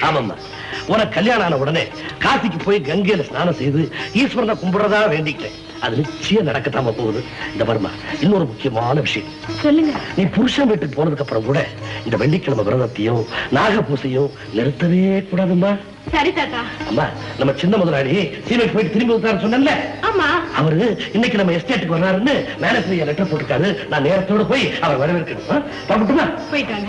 ஆமாம்மா, உனக்கு கல்யாணம் ஆன உடனே காசிக்கு போய் கங்கையில ஸ்நானம் செய்து ஈஸ்வரனை கும்பிடுறதா வேண்டிக்கிட்டேன். அது நிச்சயம் நடக்கத்தாம போகுது. இந்த வருமா இன்னொரு முக்கியமான விஷயம் சொல்லுங்க. நீ புருஷன் வீட்டுக்கு போனதுக்கு அப்புறம் கூட இந்த வெள்ளிக்கிழமை விரதத்தையும் நாகப்பூசையும் நிறுத்தவே கூடாதும்மா. சரி தாத்தா. அம்மா, நம்ம சின்ன முதலாளி சீமைக்கு போயிட்டு திரும்பி வந்தாரு சொன்னேன்ல, ஆமா, அவரு இன்னைக்கு நம்ம எஸ்டேட்டுக்கு வர்றாருன்னு மேனேஜர் லெட்டர் போட்டுருக்காரு. நான் நேரத்தோட போய் அவர் வரவேற்கணும். பார்க்கட்டுமா? போயிட்டாங்க.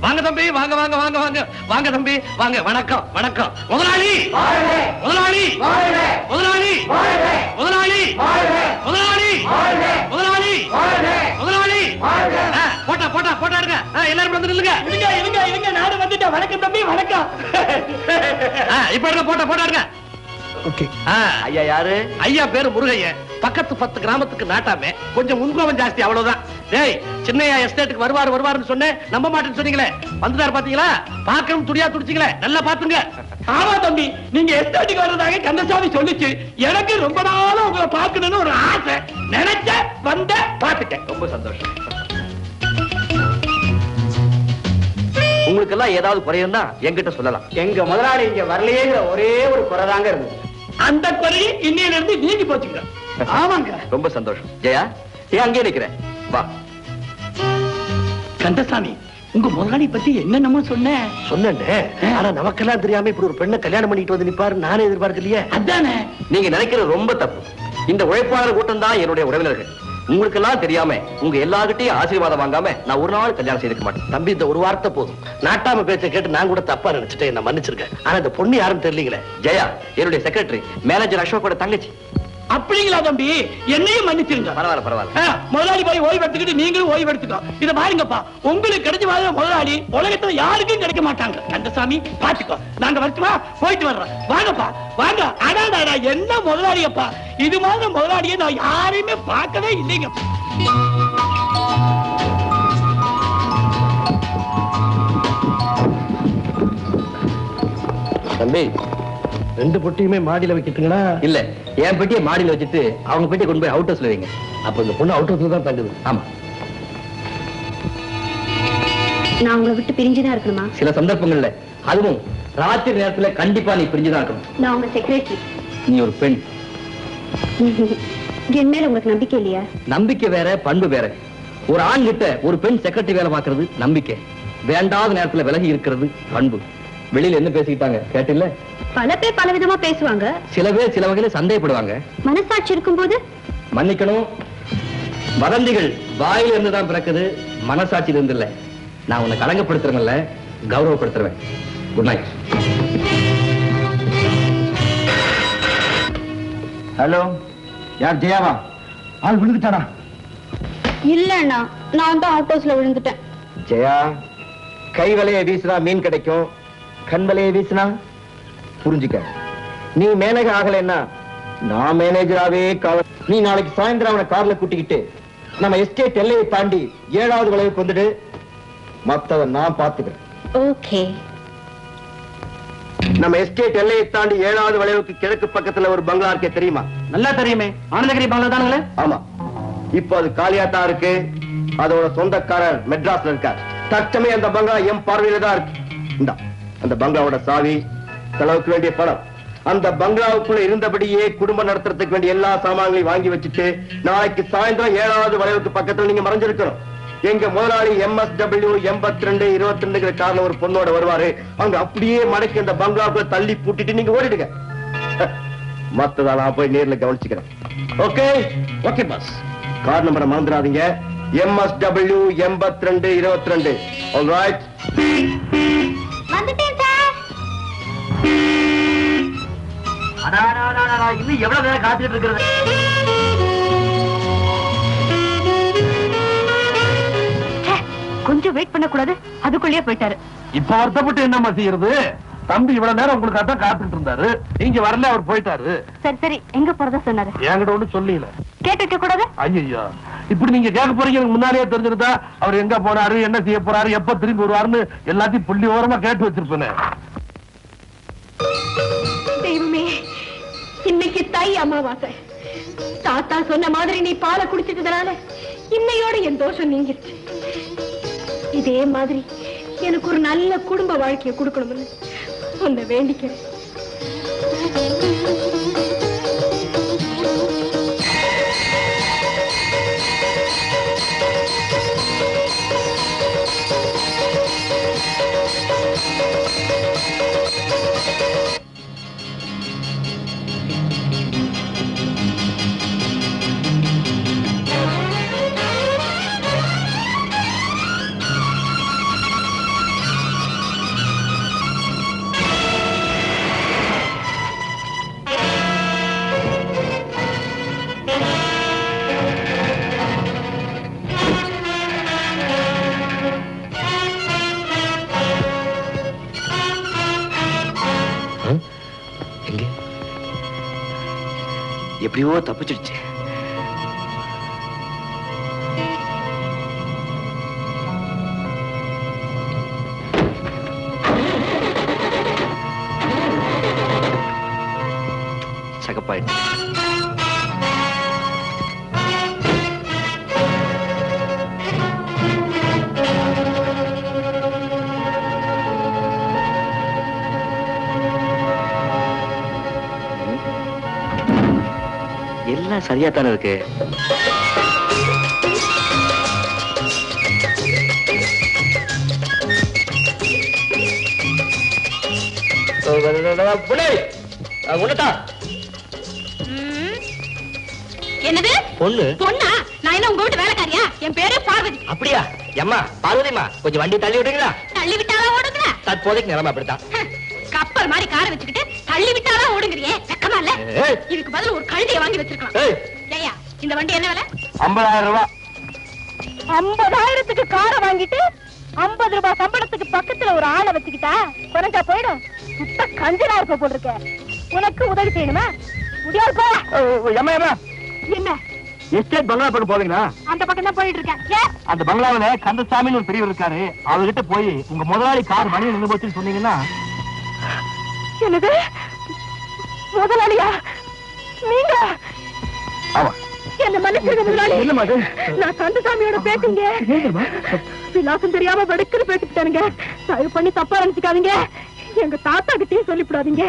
வாங்க தம்பி, வாங்க வாங்க வாங்க வாங்க வாங்க தம்பி, வாங்க. வணக்கம் வணக்கம். முதலாளி முதலாளி முதலாளி முதலாளி முதலாளி முதலாளி முதலாளி போட்டா போட்டா போட்டா எடுங்க. எல்லாரும் வந்து நில்லுங்க. இருங்க இருங்க இருங்க, நானும் வந்துட்டேன். வணக்கம் தம்பி, வணக்கம். இப்ப எடுங்க, போட்டா போட்டா எடுங்க. ஐயா யாரு? ஐயா பேரு முருகையன். பக்கத்து 10 கிராமத்துக்கு நாட்டாமே. கொஞ்சம் முன்கோபம் ஜாஸ்தி, அவ்வளவுதான். டேய், சின்னையா எஸ்டேட்டுக்கு வருவாருன்னு சொன்னேன், நம்ப மாட்டேன்னு சொன்னீங்களே, வந்துட்டாரு பாத்தீங்களா? பாக்கணும் துடியா துடிச்சிங்களே, நல்லா பாத்துங்க. ஆமா தம்பி, நீங்க எஸ்டேட்டுக்கு வர்றதாக கந்தசாமி சொல்லிச்சு. எனக்கு ரொம்ப நாளா உங்களை பாக்கணும்னு ஒரு ஆசை. நினைச்ச வந்த பாத்துட்டேன். ரொம்ப சந்தோஷம். உங்களுக்கு எல்லாம் ஏதாவது குறையும்னா என்கிட்ட சொல்லலாம். எங்க முதலாளி இங்க வரலையேங்கிற ஒரே ஒரு குறைதாங்க இருந்தது. அந்த குறை இன்னையில இருந்து நீங்கி போச்சுங்க. ஆமாங்க. ரொம்ப சந்தோஷம். ஜெயா, ஏன் அங்கே நிக்கிறேன்? வா. கந்தசாமி, உங்க முதலாளி பத்தி என்னென்னமோ சொன்னேன். ஆனா நமக்கெல்லாம் தெரியாம இப்படி ஒரு பெண்ணை கல்யாணம் பண்ணிட்டு வந்து நிப்பாரு நானே எதிர்பார்க்கலையே. அதானே நீங்க நினைக்கிறது ரொம்ப தப்பு. இந்த உழைப்பாளர் கூட்டம் தான் என்னுடைய உறவினர்கள். உங்களுக்கு எல்லாம் தெரியாம உங்க எல்லார்கிட்டையும் ஆசீர்வாதம் வாங்காம நான் ஒரு நாள் கல்யாணம் செய்திருக்க மாட்டேன். தம்பி, இந்த ஒரு வார்த்தை போதும். நாட்டாம பேச்சை கேட்டு நான் கூட தப்பா நினைச்சிட்டேன், என்ன மன்னிச்சிருக்கேன். ஆனா இந்த பொண்ணு யாரும் தெரியலீங்களே. ஜெயா என்னுடைய செக்ரட்டரி, மேனேஜர் அசோக்கோட தங்கச்சி. அப்படிங்களா தம்பி? என்னையும் மன்னிச்சிருங்க. பரவாயில்ல பரவாயில்ல. முதலாளி போய் ஓய்வு எடுத்துக்கிட்டு நீங்களும் ஓய்வு எடுத்துக்கோ. இத பாருங்கப்பா, உங்களுக்கு கிடைச்ச மாதிரி முதலாளி உலகத்துல யாருக்கும் கிடைக்க மாட்டாங்க. கந்தசாமி பாத்துக்கோ, நாங்க வரட்டுமா? போயிட்டு வர்றோம். வாங்கப்பா வாங்க. அடாடா, என்ன முதலாளியப்பா, இது மாதிரி முதலாளியை நான் யாரையுமே பார்க்கவே இல்லைங்க. தம்பி, 2 பொட்டியுமே மாடியில வைக்கிட்டுங்களா? இல்ல, என் பெட்டியை மாடியில வச்சுட்டு அவங்க பெட்டியை கொண்டு போய் அவுட் ஹவுஸ்ல வைங்க. அப்ப இந்த பொண்ணு அவுட் ஹவுஸ்ல தான் தங்குது. ஆமா. நான் உங்களை விட்டு பிரிஞ்சுதான் இருக்கணுமா? சில சந்தர்ப்பங்கள்ல, அதுவும் ராத்திரி நேரத்துல கண்டிப்பா நீ பிரிஞ்சுதான் இருக்கணும். நான் உங்க செக்ரட்டரி. நீ ஒரு பெண். என் மேல உங்களுக்கு நம்பிக்கை இல்லையா? நம்பிக்கை வேற, பண்பு வேற. ஒரு ஆண் கிட்ட ஒரு பெண் செக்ரட்டரி வேலை பார்க்கறது நம்பிக்கை. வேண்டாத நேரத்துல விலகி இருக்கிறது பண்பு. வெளியில என்ன பேசிக்கிட்டாங்க கேட்டில்ல? பல பேர் பல விதமா பேசுவாங்க. சில பேர் சில வகையில சந்தேகப்படுவாங்க. மனசாட்சி இருக்கும் போது மன்னிக்கணும். வதந்திகள் வாயில இருந்துதான் பிறக்குது, மனசாட்சியில இருந்து இல்ல. நான் உன்னை கலங்கப்படுத்துறேன்ல, கௌரவப்படுத்துறேன். Good night. ஹலோ, யார்? ஜெயாவா? ஆள் விழுந்துட்டானா? இல்லண்ணா, நான் தான் அவுட் ஹவுஸ்ல விழுந்துட்டேன். ஜெயா, கை வலைய வீசினா மீன் கிடைக்கும், கண் வலைய வீசினா புரிஞ்சுக்க. நீ மேனேஜர் ஆகலைன்னா நான் மேனேஜராவே நீ நாளைக்கு சாயந்தரம் அவனை கார்ல கூட்டிக்கிட்டு நம்ம எஸ்டேட் எல்லையை தாண்டி 7வது வளைவுக்கு வந்துடு. மத்தவன் நான் பாத்துக்கிறேன். ஓகே. நம்ம எஸ்டேட் எல்லையை தாண்டி 7வது வளைவுக்கு கிழக்கு பக்கத்துல ஒரு பங்களா இருக்கே, தெரியுமா? நல்லா தெரியுமே, ஆனந்தகிரி பங்களா தானுங்களே? ஆமா. இப்போ அது காலியாத்தான் இருக்கு. அதோட சொந்தக்காரர் மெட்ராஸ்ல இருக்கார். தற்சமே அந்த பங்களா எம் பார்வையில தான் இருக்கு. இந்தா அந்த பங்களாவோட சாவி, செலவுக்கு வேண்டிய பணம். அந்த பங்களாவுக்குள்ள இருந்தபடியே குடும்பம் நடத்துறதுக்கு வேண்டிய எல்லா சாமான்களையும் வாங்கி வச்சுட்டு நாளைக்கு சாயந்தரம் 7வது வளைவுக்கு பக்கத்துல நீங்க மறைஞ்சிருக்கணும். எங்க முதலாளி MSW 8222 கார்ல ஒரு பொண்ணோட வருவாரு. அங்க அப்படியே மடக்கி அந்த பங்களாவுக்குள்ள தள்ளி பூட்டிட்டு நீங்க ஓடிடுங்க. மத்ததான் நான் போய் நேர்ல கவனிச்சுக்கிறேன். ஓகே? Okay pass. கார் நம்பரை மறந்துடாதீங்க. MSW 8222. ஆல்ரைட். வந்துட்டேன் சார். இன்னும் எவ்வளவு நேரம் காத்துட்டு இருக்கிறது? கொஞ்சம் வெயிட் பண்ண கூடாது, அதுக்குள்ளேயே போயிட்டாரு. இப்ப வருத்தப்பட்டு என்னமா செய்யறது? தம்பி இவ்வளவு நேரம் உங்களுக்கு அதான் காத்துட்டு இருந்தாரு, நீங்க வரல, அவர் போயிட்டாரு. சரி சரி, எங்க போறதா சொன்னாரு? என்கிட்ட ஒண்ணு சொல்லல. கேட்டு கூடாது. ஐயா, இப்படி நீங்க கேட்க போறீங்க. எனக்கு முன்னாலேயே தெரிஞ்சிருந்தா அவர் எங்க போனாரு, என்ன செய்ய போறாரு, எப்ப திரும்பி வருவாருன்னு எல்லாத்தையும் புள்ளி ஓரமா கேட்டு வச்சிருப்பேன். தெய்வமே, இன்னைக்கு தை அமாவாசை. தாத்தா சொன்ன மாதிரி நீ பாலை குடிச்சிட்டதுனால இன்னையோட என் தோஷம் நீங்கிருச்சு. இதே மாதிரி எனக்கு ஒரு நல்ல குடும்ப வாழ்க்கையை கொடுக்கணும்னு உன்னை வேண்டிக்கிறேன். எப்படியோ தப்பிச்சிடுச்சு. சகப்பாயிட்டு எல்லாம் சரியா தானே இருக்கு. என்னது பொண்ணு? பொண்ணா? நான் என்ன உங்க வீட்டு வேலைக்காரியா? என் பேரு பார்வதி. அப்படியா? எம்மா பார்வதிமா, கொஞ்சம் வண்டி தள்ளி விடுங்களா? தள்ளி விட்டாலும் ஓடுங்களா? தற்போதைக்கு நிலைமை அப்படித்தான். கப்பல் மாதிரி காரை வச்சுக்கிட்டு தள்ளி விட்டாலும் ஓடுங்கிறியே, வெக்கமா இல்ல? இதுக்கு பதில் ஒரு கழுதையை வாங்கி வச்சிருக்கலாம். ஏய்யா, இந்த வண்டி என்ன விலை? 50,000 ரூபாய். 50,000க்கு காரை வாங்கிட்டு 50 ரூபாய் சம்பளத்துக்கு பக்கத்துல ஒரு ஆளை வச்சுக்கிட்டா குறைஞ்சா போயிடும். சுத்த கஞ்சனா இருக்க போட்டிருக்க. உனக்கு உதவி செய்யணுமா? முடியாது போ. என்ன எஸ்டேட் பங்களா பக்கம் போவீங்களா? அந்த பக்கம் தான் போயிட்டு இருக்கேன். அந்த பங்களாவில கந்தசாமின்னு ஒரு பெரியவர் இருக்காரு. அவர்கிட்ட போய் உங்க முதலாளி கார் மணி நின்று போச்சுன்னு சொன்னீங்கன்னா. என்னது முதலாளியா நீங்க? ஆமா. என்ன மன்னிச்சிருங்க முதலாளி. என்னமா அது? நான் கந்தசாமியோட பேசுங்க. விலாசம் தெரியாம வெடுக்குன்னு பேசிக்கிட்டானுங்க. தயவு பண்ணி தப்பா நினைச்சுக்காதீங்க. எங்க தாத்தா கிட்டயும் சொல்லிவிடாதீங்க.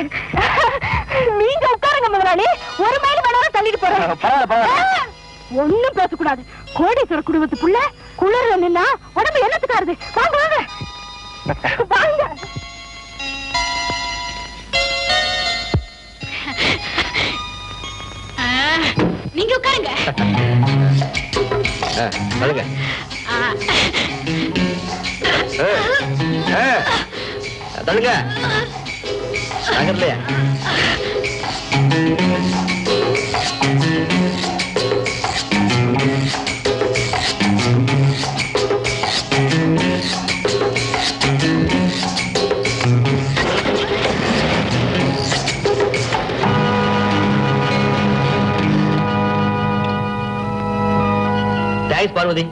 நீங்க உட்காருங்க முதலாளி. ஒரு மைல் வேணாலும் தள்ளிட்டு போறேன். ஒண்ணும் பேசக்கூடாது. கோடீஸ்வர குடும்பத்துக்குள்ள குளிர்ல நின்னா உடம்பு என்னத்துக்காருது? வாங்க வாங்க வாங்க. நீங்க உட்காருங்க. சொல்லுங்க. சொல்லுங்க. நகர்லையா? தேங்க்ஸ் பார்வதி.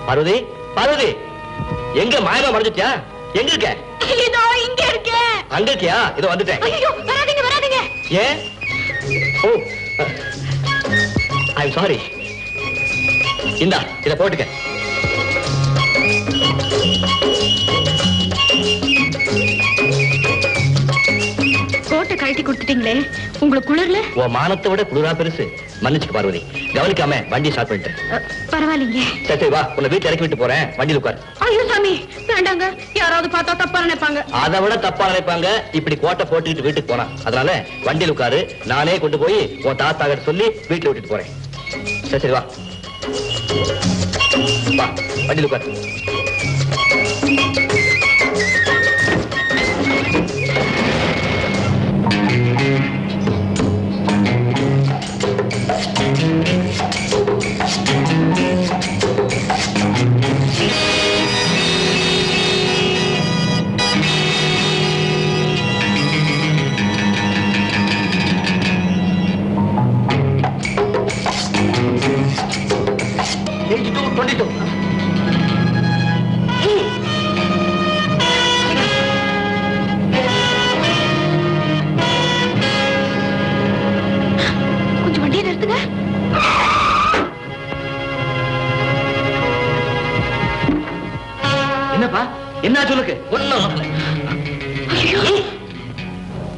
பார்வதி, பார்வதி, எங்க மாயமா மறைஞ்சிட்டியா? எங்க இருக்க? இதோ இங்க இருக்கேன். அங்க இருக்கியா? இதோ வந்துட்டேன். ஐயோ வராதீங்க வராதீங்க. ஏன்? ஓ, ஐ அம் சாரி. இந்தா இத போட்டுக்க. கோட்டை கழட்டி கொடுத்துட்டீங்களே, உங்களுக்கு குளிர்ல? உன் மானத்தை விட குளிரா பெருசு. மன்னிச்சுக்க பார்வதி, கவனிக்காம வண்டி ஸ்டார்ட் பண்ணிட்டேன். பரவாயில்லைங்க. சரி வா, உன்னை வீட்டுல இறக்கி விட்டு போறேன். வண்டியில் உட்காரு. ஐயோ சாமி வேண்டாங்க. யாராவது பார்த்தா தப்பா நினைப்பாங்க. அதை விட தப்பா நினைப்பாங்க இப்படி கோட்டை போட்டுக்கிட்டு வீட்டுக்கு போனா. அதனால வண்டியில் உட்காரு. நானே கொண்டு போய் உன் தாத்தா கிட்ட சொல்லி வீட்டுல விட்டுட்டு போறேன். சரி சரி வா வா, வண்டியில் உட்காரு. என்னப்பா என்ன சொல்லுக்கு? ஒண்ணும்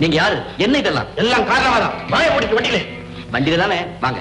நீங்க யாரு? என்ன இதெல்லாம்? எல்லாம் காரணமாதான். வாய ஓடிட்டு வண்டியில வண்டியில தானே வாங்க.